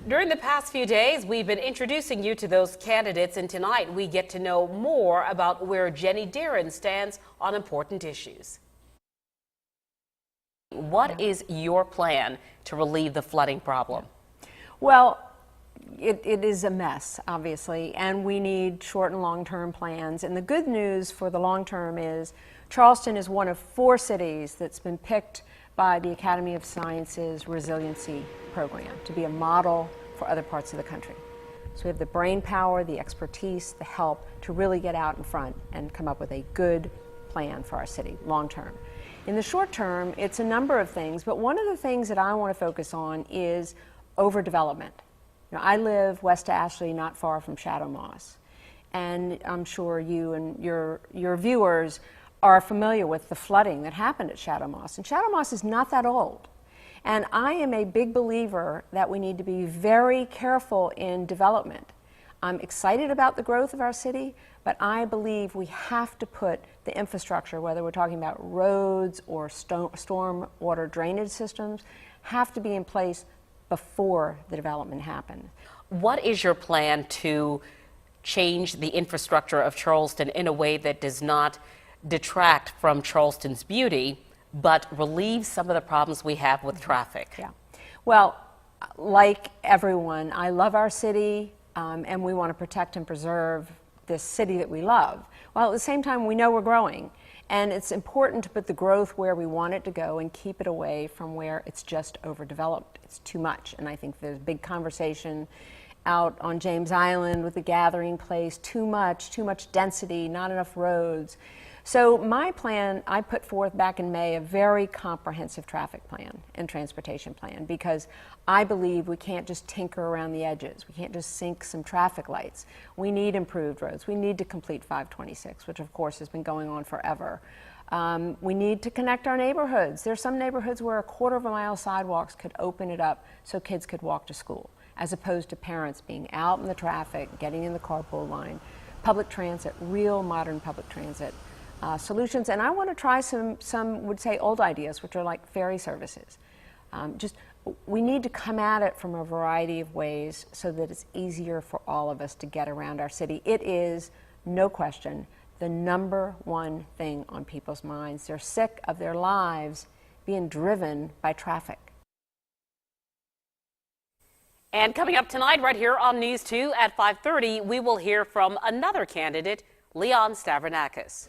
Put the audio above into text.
During the past few days, we've been introducing you to those candidates, and tonight we get to know more about where Ginny Deerin stands on important issues. What is your plan to relieve the flooding problem? Well, it is a mess, obviously, and we need short and long-term plans. And the good news for the long term is Charleston is one of 4 cities that's been picked by the Academy of Sciences Resiliency Program to be a model for other parts of the country. So we have the brain power, the expertise, the help to really get out in front and come up with a good plan for our city long term. In the short term, it's a number of things, but one of the things that I want to focus on is overdevelopment. You know, I live west of Ashley, not far from Shadow Moss, and I'm sure you and your viewers are familiar with the flooding that happened at Shadow Moss. And Shadow Moss is not that old. And I am a big believer that we need to be very careful in development. I'm excited about the growth of our city, but I believe we have to put the infrastructure, whether we're talking about roads or storm water drainage systems, have to be in place before the development happens. What is your plan to change the infrastructure of Charleston in a way that does not detract from Charleston's beauty, but relieve some of the problems we have with traffic? Yeah. Well, like everyone, I love our city, and we want to protect and preserve this city that we love. While at the same time, we know we're growing, and it's important to put the growth where we want it to go and keep it away from where it's just overdeveloped. It's too much, and I think there's big conversation out on James Island with the gathering place, too much density, not enough roads. So my plan, I put forth back in May a very comprehensive traffic plan and transportation plan, because I believe we can't just tinker around the edges. We can't just sink some traffic lights. We need improved roads. We need to complete 526, which of course has been going on forever. We need to connect our neighborhoods. There are some neighborhoods where 1/4 mile sidewalks could open it up so kids could walk to school, as opposed to parents being out in the traffic, getting in the carpool line. Public transit, real modern public transit solutions. And I want to try some would say old ideas, which are like ferry services. We need to come at it from a variety of ways so that it's easier for all of us to get around our city. It is, no question, the #1 thing on people's minds. They're sick of their lives being driven by traffic. And coming up tonight right here on News 2 at 5:30, we will hear from another candidate, Leon Stavronakis.